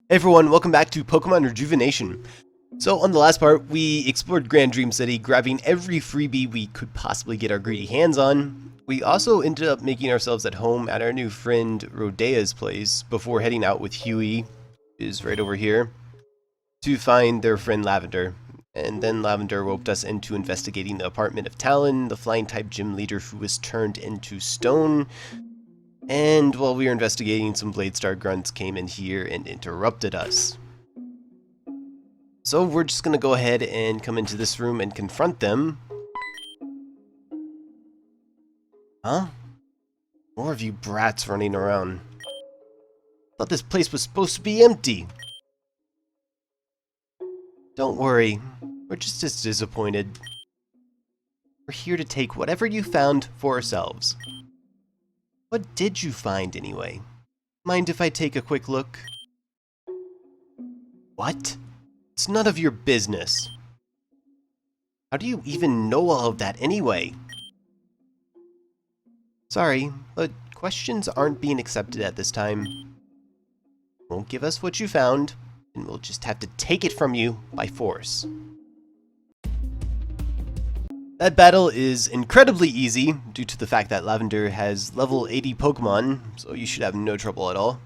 Hey everyone, welcome back to Pokemon Rejuvenation. So on the last part, we explored Grand Dream City, grabbing every freebie we could possibly get our greedy hands on. We also ended up making ourselves at home at our new friend Rodea's place before heading out with Huey, who is right over here, to find their friend Lavender. And then Lavender roped us into investigating the apartment of Talon, the flying type gym leader who was turned into stone. And while we were investigating, some Bladestar grunts came in here and interrupted us. So we're just gonna go ahead and come into this room and confront them. Huh? More of you brats running around. Thought this place was supposed to be empty. Don't worry, we're just as disappointed. We're here to take whatever you found for ourselves. What did you find anyway? Mind if I take a quick look? What? It's none of your business. How do you even know all of that anyway? Sorry, but questions aren't being accepted at this time. Won't give us what you found, and we'll just have to take it from you by force. That battle is incredibly easy due to the fact that Lavender has level 80 Pokemon, so you should have no trouble at all.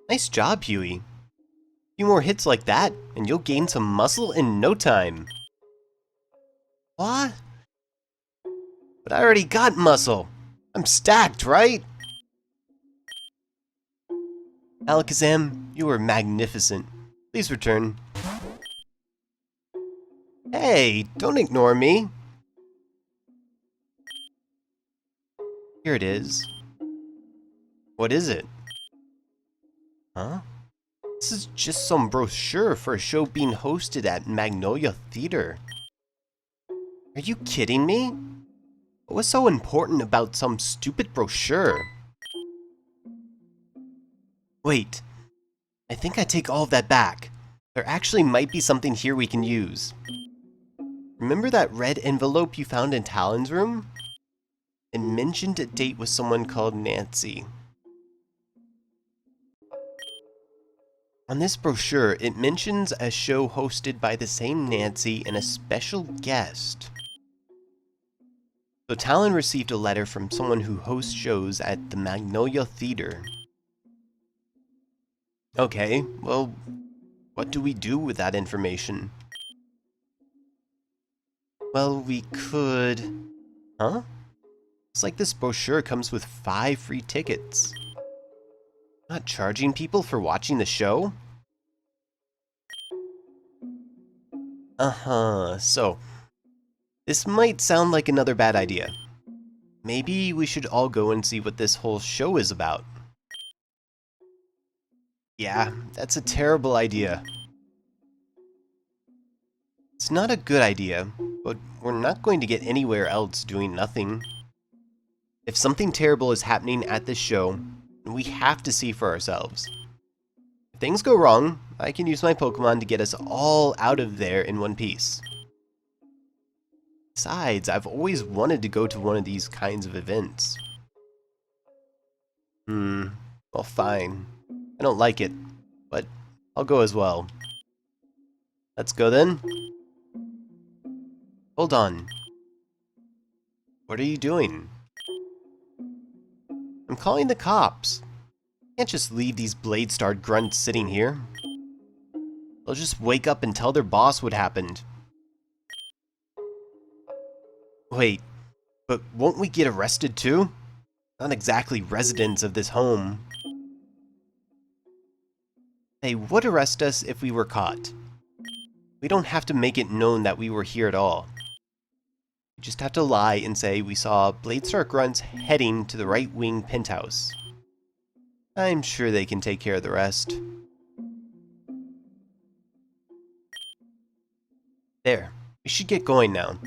Nice job, Huey. A few more hits like that, and you'll gain some muscle in no time. What? But I already got muscle. I'm stacked, right? Alakazam, you were magnificent. Please return. Hey, don't ignore me. Here it is. What is it? Huh? This is just some brochure for a show being hosted at Magnolia Theater. Are you kidding me? What was so important about some stupid brochure? Wait, I think I take all of that back. There actually might be something here we can use. Remember that red envelope you found in Talon's room? It mentioned a date with someone called Nancy. On this brochure, it mentions a show hosted by the same Nancy and a special guest. So Talon received a letter from someone who hosts shows at the Magnolia Theater. Okay, well, what do we do with that information? Well, we could... Huh? Looks like this brochure comes with 5 free tickets. Not charging people for watching the show? Uh-huh, so... This might sound like another bad idea. Maybe we should all go and see what this whole show is about. Yeah, that's a terrible idea. It's not a good idea, but we're not going to get anywhere else doing nothing. If something terrible is happening at this show, we have to see for ourselves. If things go wrong, I can use my Pokemon to get us all out of there in one piece. Besides, I've always wanted to go to one of these kinds of events. Well, fine. I don't like it, but I'll go as well. Let's go then. Hold on. What are you doing? I'm calling the cops. Can't just leave these Bladestar grunts sitting here. They'll just wake up and tell their boss what happened. Wait, but won't we get arrested too? Not exactly residents of this home. They would arrest us if we were caught. We don't have to make it known that we were here at all. We just have to lie and say we saw Bladestar grunts heading to the right wing penthouse. I'm sure they can take care of the rest. There, we should get going now.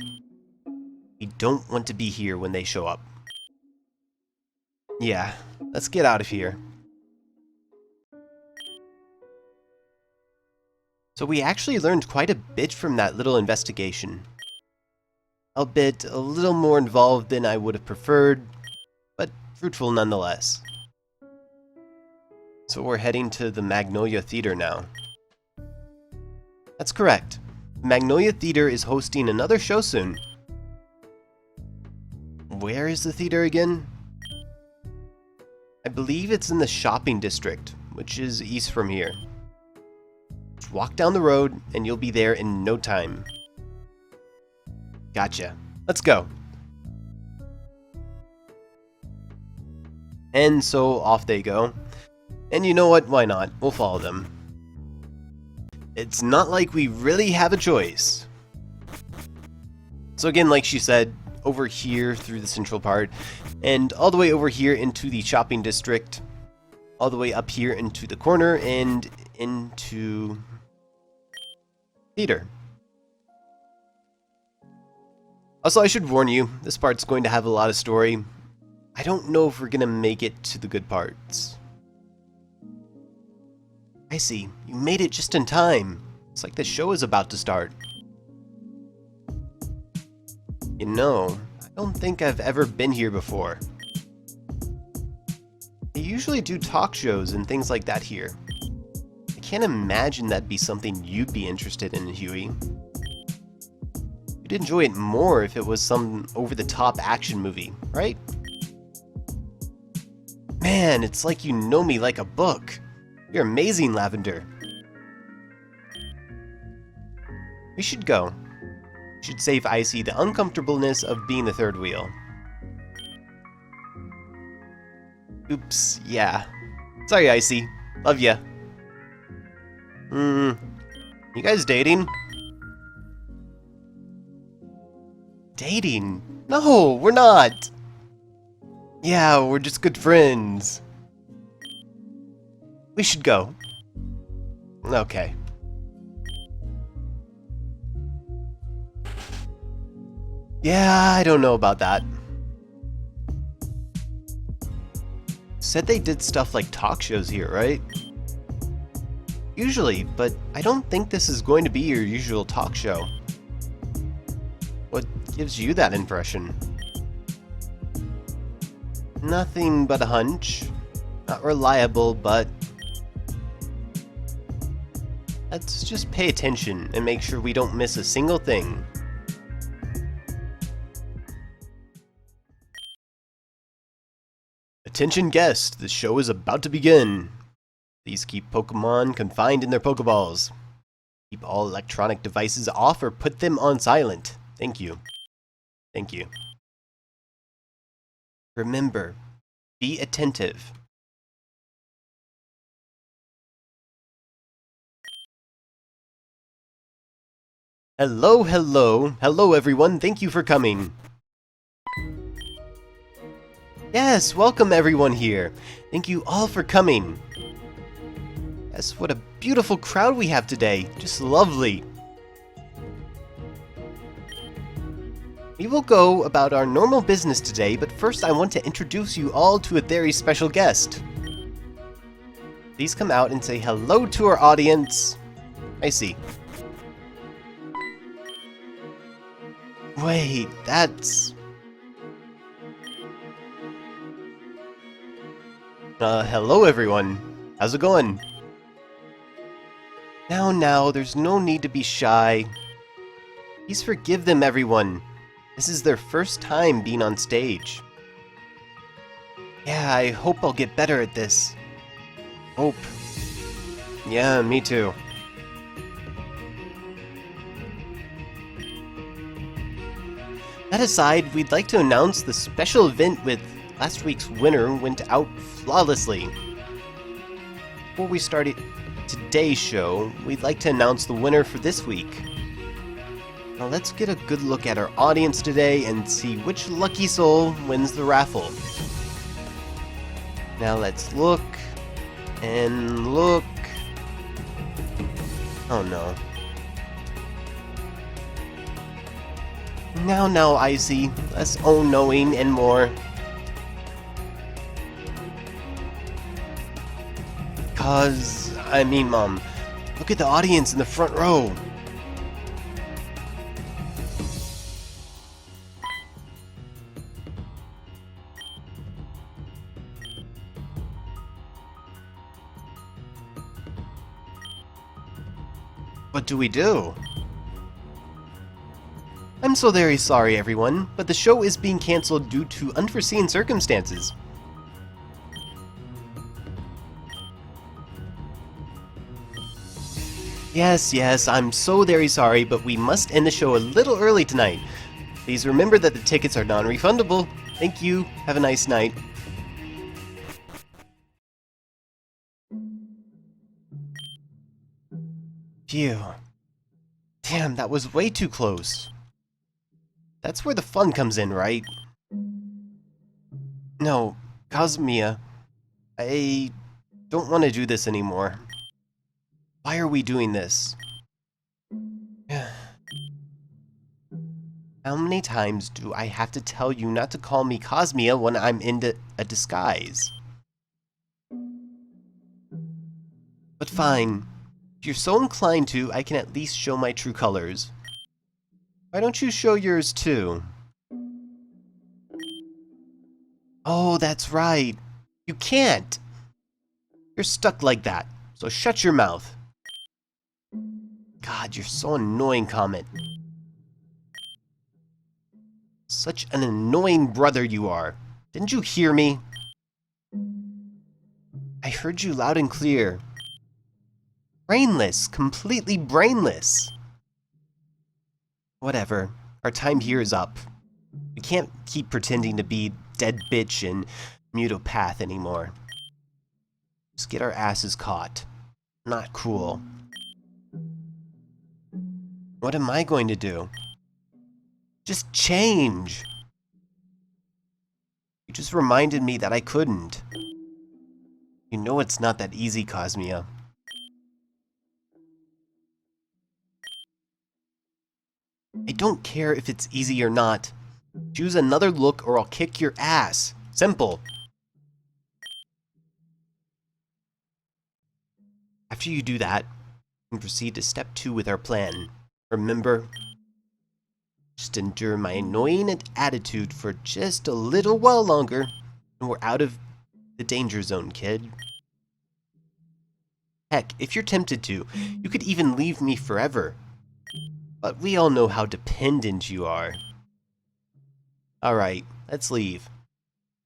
We don't want to be here when they show up. Yeah, let's get out of here. So we actually learned quite a bit from that little investigation. Albeit a little more involved than I would have preferred, but fruitful nonetheless. So we're heading to the Magnolia Theater now. That's correct. The Magnolia Theater is hosting another show soon. Where is the theater again? I believe it's in the shopping district, which is east from here. Just walk down the road and you'll be there in no time. Gotcha. Let's go. And so off they go. And you know what? Why not? We'll follow them. It's not like we really have a choice. So again, like she said, over here through the central part, and all the way over here into the shopping district, all the way up here into the corner, and into theater. Also, I should warn you, this part's going to have a lot of story. I don't know if we're gonna make it to the good parts. I see, you made it just in time. It's like the show is about to start. You know, I don't think I've ever been here before. They usually do talk shows and things like that here. I can't imagine that'd be something you'd be interested in, Huey. You'd enjoy it more if it was some over-the-top action movie, right? Man, it's like you know me like a book. You're amazing, Lavender. We should go. We should save Icy the uncomfortableness of being the third wheel. Oops, yeah. Sorry, Icy. Love ya. You guys dating? Dating? No, we're not. Yeah, we're just good friends. We should go. Okay. Yeah, I don't know about that. Said they did stuff like talk shows here, right? Usually, but I don't think this is going to be your usual talk show. What gives you that impression? Nothing but a hunch. Not reliable, but let's just pay attention and make sure we don't miss a single thing. Attention guests, the show is about to begin. Please keep Pokémon confined in their Pokeballs. Keep all electronic devices off or put them on silent. Thank you. Thank you. Remember, be attentive. Hello, hello. Hello, everyone. Thank you for coming. Yes, welcome everyone here. Thank you all for coming. Yes, what a beautiful crowd we have today. Just lovely. We will go about our normal business today, but first I want to introduce you all to a very special guest. Please come out and say hello to our audience. I see. Wait, that's... hello everyone. How's it going? Now, there's no need to be shy. Please forgive them, everyone. This is their first time being on stage. Yeah, I hope I'll get better at this. Hope. Yeah, me too. That aside, we'd like to announce the special event with last week's winner went out flawlessly. Before we start today's show, we'd like to announce the winner for this week. Now let's get a good look at our audience today and see which lucky soul wins the raffle. Now let's look and look. Oh no. Now, Icy, less oh-knowing and more. Mom, the Look at the audience in the front row. What do we do? I'm so very sorry, everyone, but the show is being cancelled due to unforeseen circumstances. Yes, I'm so very sorry, but we must end the show a little early tonight. Please remember that the tickets are non-refundable. Thank you. Have a nice night. Phew. Damn, that was way too close. That's where the fun comes in, right? No, Kazumiya. I don't want to do this anymore. Why are we doing this? How many times do I have to tell you not to call me Kazumiya when I'm in a disguise? But fine. If you're so inclined to, I can at least show my true colors. Why don't you show yours too? Oh, that's right. You can't. You're stuck like that, so shut your mouth. God, you're so annoying, Comet. Such an annoying brother you are. Didn't you hear me? I heard you loud and clear. Brainless, completely brainless. Whatever, our time here is up. We can't keep pretending to be dead bitch and Muteopath anymore. Just get our asses caught. Not cool. What am I going to do? Just change. You just reminded me that I couldn't. You know it's not that easy, Kazumiya. I don't care if it's easy or not. Choose another look or I'll kick your ass. Simple. After you do that, we can proceed to step 2 with our plan. Remember? Just endure my annoying attitude for just a little while longer, and we're out of the danger zone, kid. Heck, if you're tempted to, you could even leave me forever. But we all know how dependent you are. Alright, let's leave.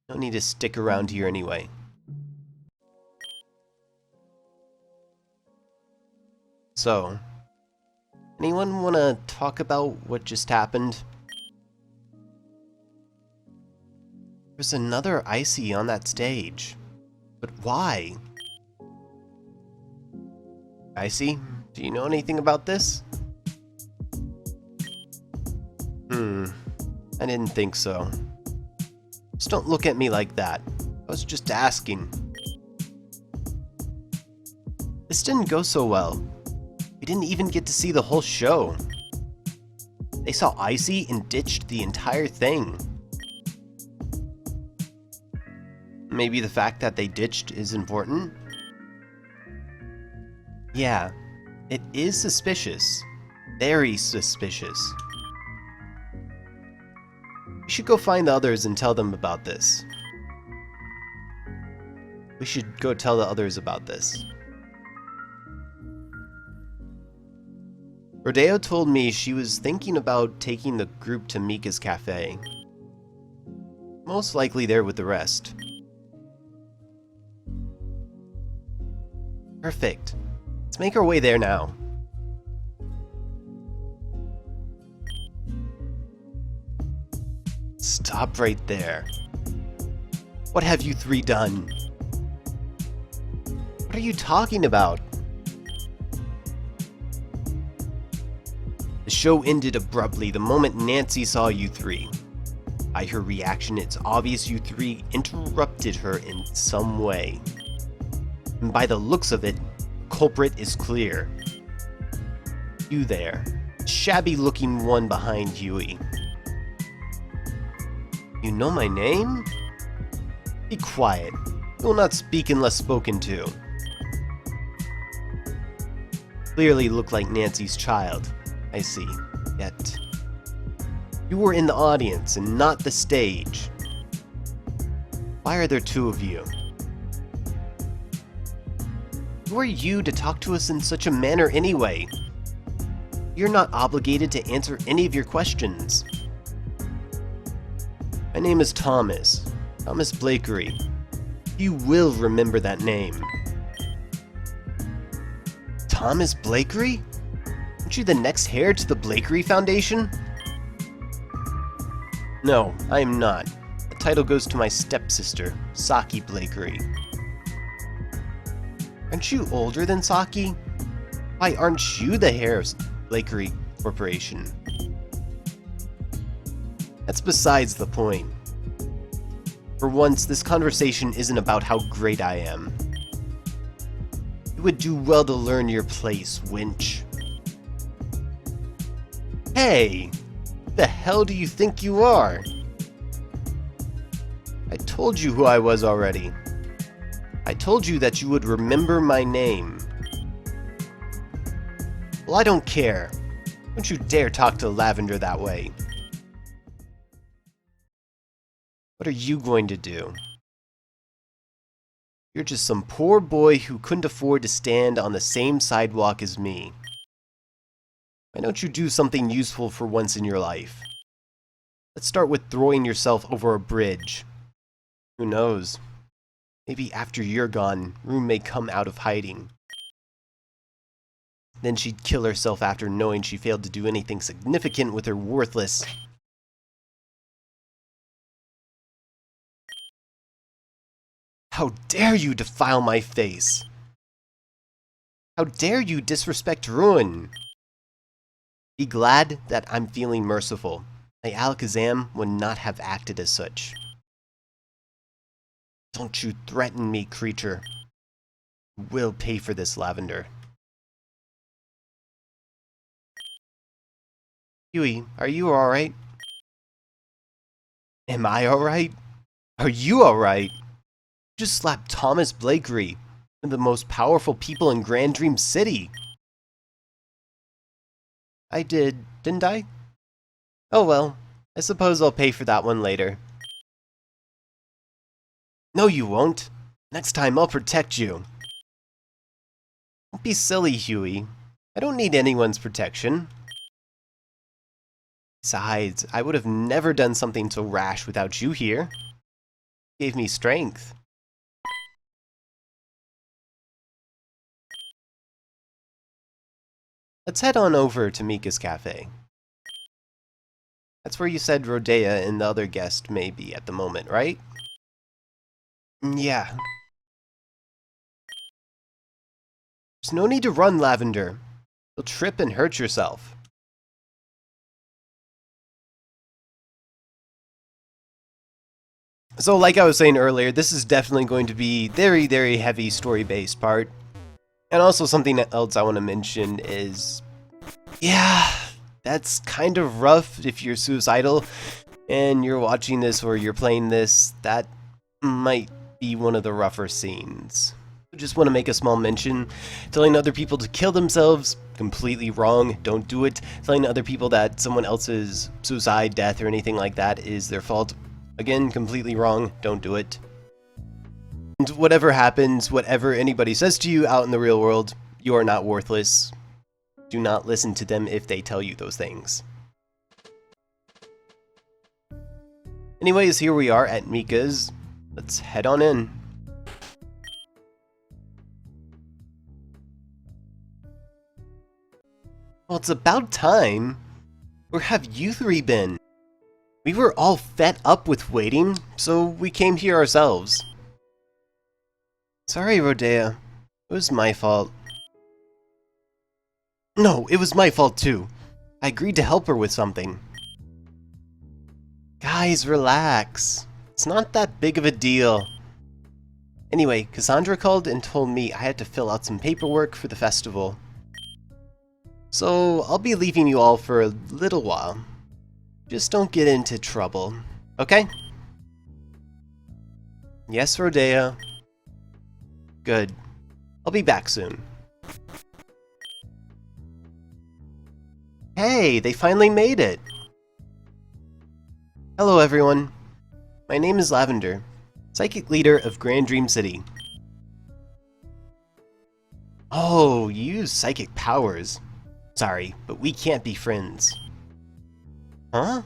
No need to stick around here anyway. So, anyone want to talk about what just happened? There's another Icy on that stage. But why? Icy, do you know anything about this? I didn't think so. Just don't look at me like that. I was just asking. This didn't go so well. We didn't even get to see the whole show. They saw Icy and ditched the entire thing. Maybe the fact that they ditched is important? Yeah, it is suspicious. Very suspicious. We should go find the others and tell them about this. We should go tell the others about this. Rodeo told me she was thinking about taking the group to Micah's cafe. Most likely there with the rest. Perfect. Let's make our way there now. Stop right there. What have you 3 done? What are you talking about? The show ended abruptly the moment Nancy saw you 3. By her reaction, it's obvious you 3 interrupted her in some way. And by the looks of it, the culprit is clear. You there, shabby-looking one behind Huey. You know my name? Be quiet. You will not speak unless spoken to. clearly look like Nancy's child. I see. Yet, you were in the audience and not the stage. Why are there two of you? Who are you to talk to us in such a manner anyway? You're not obligated to answer any of your questions. My name is Thomas. Thomas Blakery. You will remember that name. Thomas Blakery? Aren't you the next heir to the Blakery Foundation? No, I am not. The title goes to my stepsister, Saki Blakery. Aren't you older than Saki? Why aren't you the heir of Blakery Corporation? That's besides the point. For once, this conversation isn't about how great I am. You would do well to learn your place, wench. Hey! Who the hell do you think you are? I told you who I was already. I told you that you would remember my name. Well, I don't care. Don't you dare talk to Lavender that way. What are you going to do? You're just some poor boy who couldn't afford to stand on the same sidewalk as me. Why don't you do something useful for once in your life? Let's start with throwing yourself over a bridge. Who knows? Maybe after you're gone, Rue may come out of hiding. Then she'd kill herself after knowing she failed to do anything significant with her worthless... How dare you defile my face? How dare you disrespect Ruin? Be glad that I'm feeling merciful. My Alakazam would not have acted as such. Don't you threaten me, creature. You will pay for this, Lavender. Huey, are you alright? Am I alright? Are you alright? You just slapped Thomas Blakery, one of the most powerful people in Grand Dream City. I did, didn't I? Oh well, I suppose I'll pay for that one later. No, you won't. Next time I'll protect you. Don't be silly, Huey. I don't need anyone's protection. Besides, I would have never done something so rash without you here. You gave me strength. Let's head on over to Mika's cafe. That's where you said Rodea and the other guest may be at the moment, right? Yeah. There's no need to run, Lavender. You'll trip and hurt yourself. So like I was saying earlier, this is definitely going to be very, very heavy story-based part. And also something else I want to mention is, yeah, that's kind of rough if you're suicidal and you're watching this or you're playing this. That might be one of the rougher scenes. I just want to make a small mention. Telling other people to kill themselves, completely wrong. Don't do it. Telling other people that someone else's suicide, death, or anything like that is their fault, again, completely wrong. Don't do it. And whatever happens, whatever anybody says to you out in the real world, you are not worthless. Do not listen to them if they tell you those things. Anyways, here we are at Mika's. Let's head on in. Well, it's about time. Where have you three been? We were all fed up with waiting, so we came here ourselves. Sorry, Rodea. It was my fault. No, it was my fault too. I agreed to help her with something. Guys, relax. It's not that big of a deal. Anyway, Cassandra called and told me I had to fill out some paperwork for the festival. So, I'll be leaving you all for a little while. Just don't get into trouble, okay? Yes, Rodea. Good. I'll be back soon. Hey, they finally made it! Hello everyone. My name is Lavender, Psychic Leader of Grand Dream City. Oh, you use psychic powers. Sorry, but we can't be friends. Huh?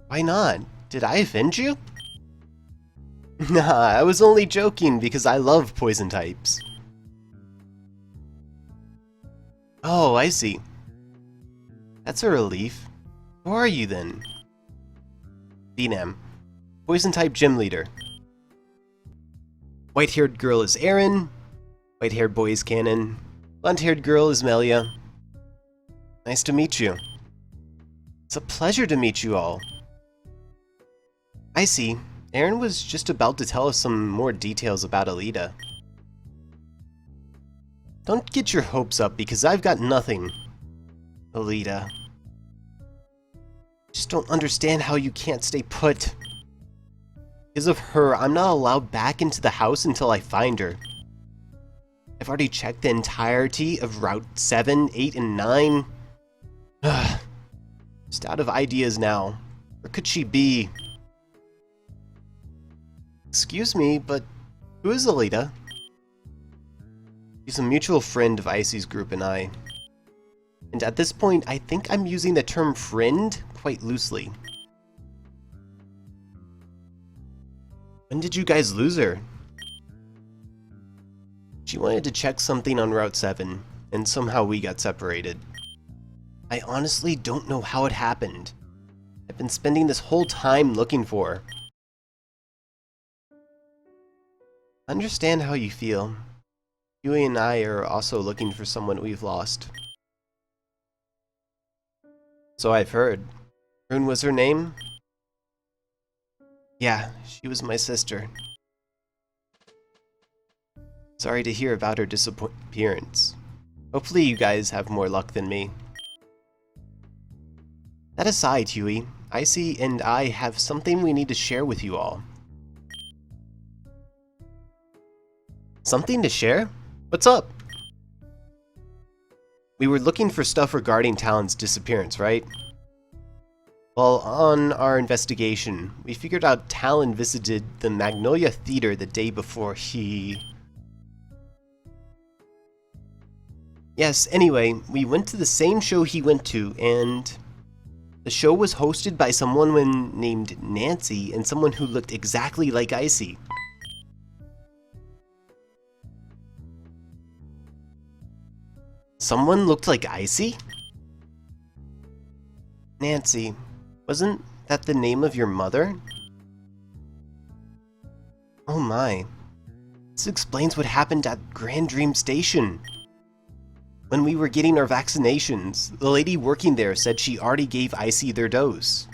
Why not? Did I offend you? Nah, I was only joking because I love poison types. Oh, I see. That's a relief. Who are you then? Dinam, poison type gym leader. White-haired girl is Aaron. White-haired boy is Cannon. Blonde-haired girl is Melia. Nice to meet you. It's a pleasure to meet you all. I see. Aaron was just about to tell us some more details about Alita. Don't get your hopes up because I've got nothing. Alita. Just don't understand how you can't stay put. Because of her, I'm not allowed back into the house until I find her. I've already checked the entirety of Route 7, 8, and 9. Just out of ideas now. Where could she be? Excuse me, but who is Alita? She's a mutual friend of Icy's group and I. And at this point, I think I'm using the term friend quite loosely. When did you guys lose her? She wanted to check something on Route 7, and somehow we got separated. I honestly don't know how it happened. I've been spending this whole time looking for her. I understand how you feel. Huey and I are also looking for someone we've lost. So I've heard. Rune was her name? Yeah, she was my sister. Sorry to hear about her disappearance. Hopefully you guys have more luck than me. That aside, Huey, Icy and I have something we need to share with you all. Something to share? What's up? We were looking for stuff regarding Talon's disappearance, right? Well, on our investigation, we figured out Talon visited the Magnolia Theater the day before he... Yes, anyway, we went to the same show he went to, and... the show was hosted by someone named Nancy and someone who looked exactly like Icy. Someone looked like Icy? Nancy, wasn't that the name of your mother? Oh my. This explains what happened at Grand Dream Station. When we were getting our vaccinations, the lady working there said she already gave Icy their dose.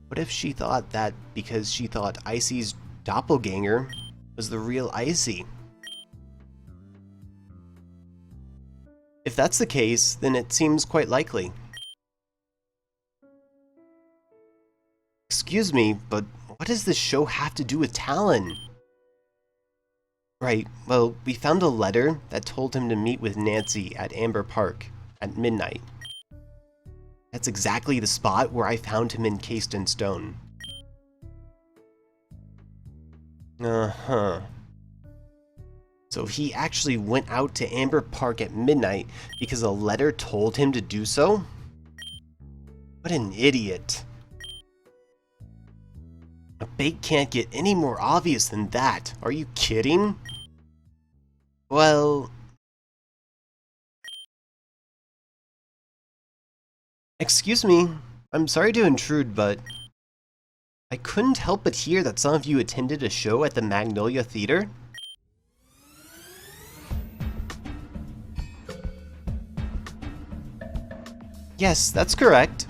What if she thought that because she thought Icy's doppelganger was the real Icy? If that's the case, then it seems quite likely. Excuse me, but what does this show have to do with Talon? Right, well, we found a letter that told him to meet with Nancy at Amber Park at midnight. That's exactly the spot where I found him encased in stone. Uh-huh. So he actually went out to Amber Park at midnight because a letter told him to do so? What an idiot. A bait can't get any more obvious than that. Are you kidding? Well... Excuse me. I'm sorry to intrude, but... I couldn't help but hear that some of you attended a show at the Magnolia Theater. Yes, that's correct.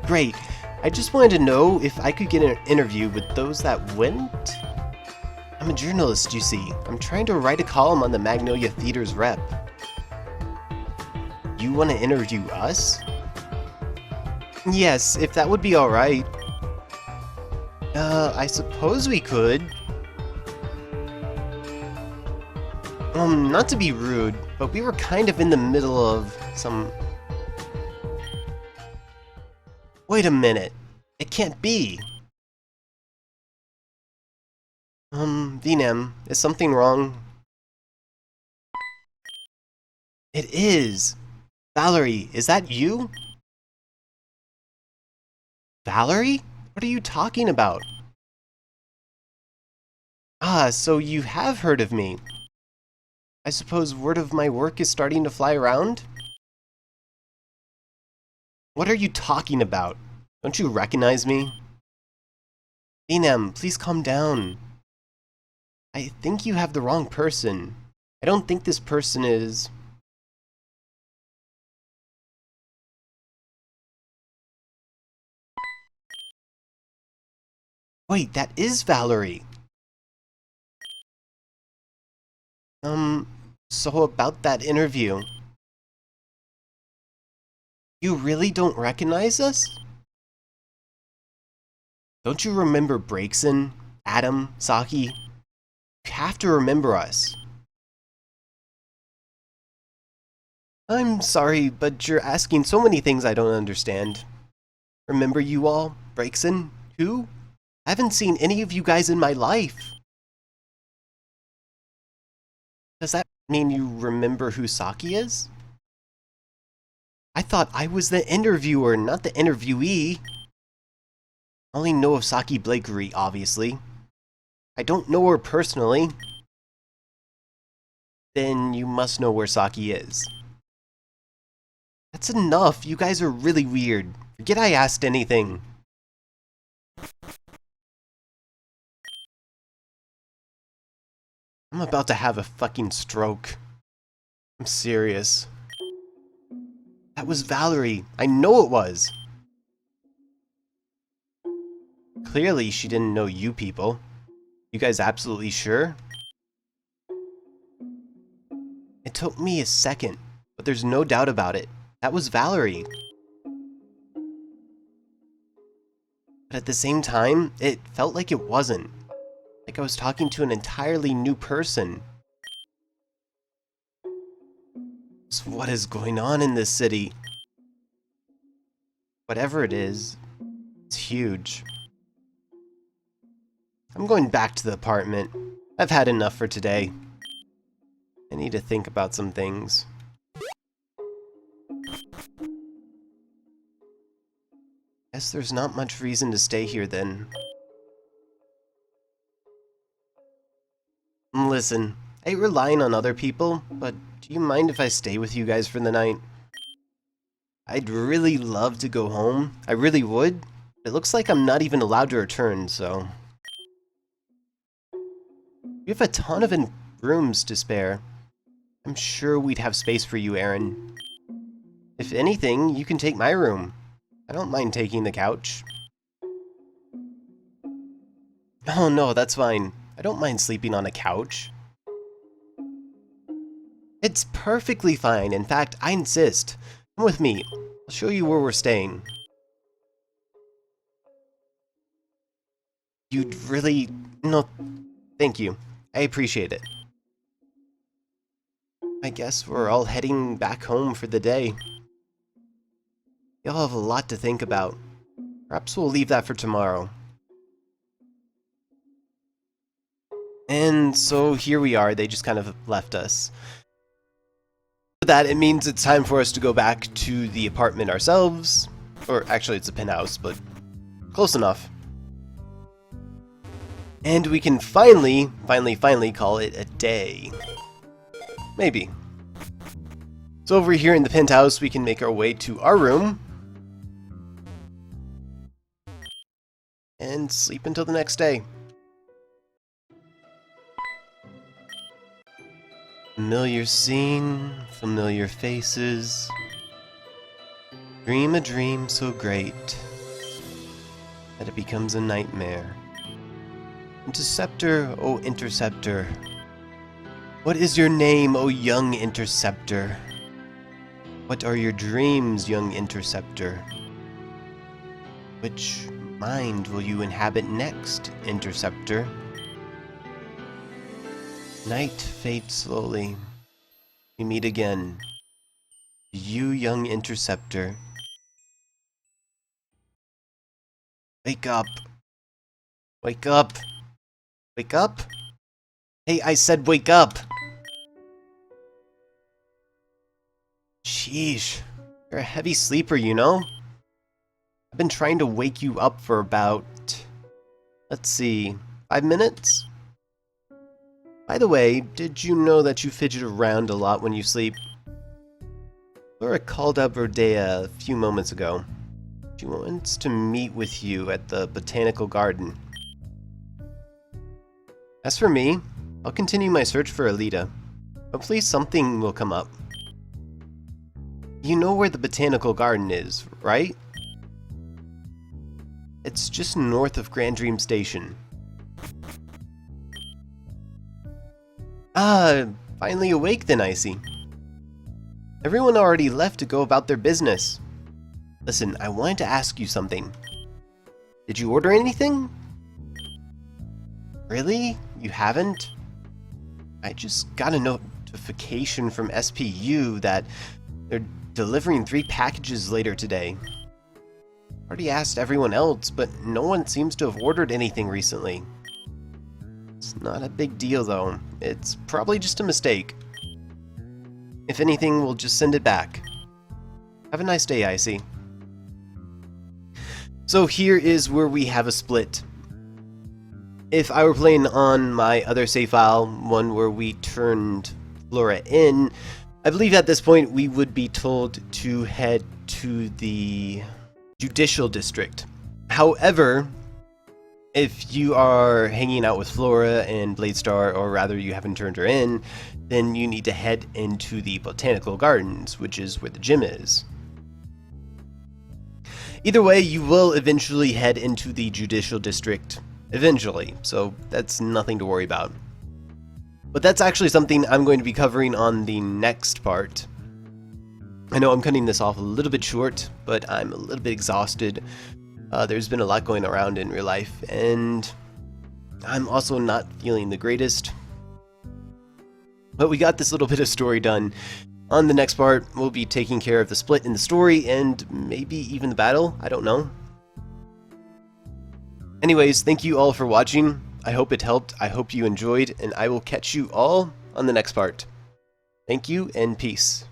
Great. I just wanted to know if I could get an interview with those that went? I'm a journalist, you see. I'm trying to write a column on the Magnolia Theater's rep. You want to interview us? Yes, if that would be alright. I suppose we could. Not to be rude, but we were kind of in the middle of some... Wait a minute. It can't be. Vinem, is something wrong? It is. Valerie, is that you? Valerie? What are you talking about? Ah, so you have heard of me. I suppose word of my work is starting to fly around? What are you talking about? Don't you recognize me? Vinem, please calm down. I think you have the wrong person. I don't think this person is... Wait, that is Valerie. So about that interview. You really don't recognize us? Don't you remember Breakson, Adam, Saki? You have to remember us. I'm sorry, but you're asking so many things I don't understand. Remember you all? Breakson? Who? I haven't seen any of you guys in my life. Does that mean you remember who Saki is? I thought I was the interviewer, not the interviewee. I only know of Saki Blakery, obviously. I don't know her personally. Then you must know where Saki is. That's enough. You guys are really weird. Forget I asked anything. I'm about to have a fucking stroke. I'm serious. That was Valerie. I know it was. Clearly she didn't know you people. You guys absolutely sure? It took me a second, but there's no doubt about it. That was Valerie. But at the same time, it felt like it wasn't. Like I was talking to an entirely new person. So what is going on in this city? Whatever it is, it's huge. I'm going back to the apartment. I've had enough for today. I need to think about some things. Guess there's not much reason to stay here then. Listen, I hate relying on other people, but do you mind if I stay with you guys for the night? I'd really love to go home. I really would. It looks like I'm not even allowed to return, so... We have a ton of rooms to spare. I'm sure we'd have space for you, Aaron. If anything, you can take my room. I don't mind taking the couch. Oh no, that's fine. I don't mind sleeping on a couch. It's perfectly fine. In fact, I insist. Come with me. I'll show you where we're staying. You'd really... No, thank you. I appreciate it. I guess we're all heading back home for the day. Y'all have a lot to think about. Perhaps we'll leave that for tomorrow. And so here we are. They just kind of left us. For that, it means it's time for us to go back to the apartment ourselves. Or actually, it's a penthouse, but close enough. And we can finally call it a day. Maybe. So over here in the penthouse, we can make our way to our room. And sleep until the next day. Familiar scene, familiar faces. Dream a dream so great that it becomes a nightmare. Interceptor, oh interceptor. What is your name, oh young interceptor? What are your dreams, young interceptor? Which mind will you inhabit next, interceptor? Night fades slowly. We meet again. You young interceptor. Wake up. Wake up. Wake up? Hey, I said wake up! Sheesh. You're a heavy sleeper, you know? I've been trying to wake you up for about... let's see... 5 minutes? By the way, did you know that you fidget around a lot when you sleep? Laura called up Rodea a few moments ago. She wants to meet with you at the Botanical Garden. As for me, I'll continue my search for Alita. Hopefully something will come up. You know where the Botanical Garden is, right? It's just north of Grand Dream Station. Ah, finally awake then, I see. Everyone already left to go about their business. Listen, I wanted to ask you something. Did you order anything? Really? You haven't? I just got a notification from SPU that they're delivering 3 packages later today. Already asked everyone else, but no one seems to have ordered anything recently. It's not a big deal though. It's probably just a mistake. If anything, we'll just send it back. Have a nice day, Icy. So here is where we have a split. If I were playing on my other save file, one where we turned Flora in, I believe at this point we would be told to head to the judicial district. However, if you are hanging out with Flora and Bladestar, or rather you haven't turned her in, then you need to head into the Botanical Gardens, which is where the gym is. Either way, you will eventually head into the judicial district. Eventually, so that's nothing to worry about. But that's actually something I'm going to be covering on the next part. I know I'm cutting this off a little bit short, but I'm a little bit exhausted. There's been a lot going around in real life, and I'm also not feeling the greatest. But we got this little bit of story done. On the next part, we'll be taking care of the split in the story, and maybe even the battle, I don't know. Anyways, thank you all for watching. I hope it helped, I hope you enjoyed, and I will catch you all on the next part. Thank you, and peace.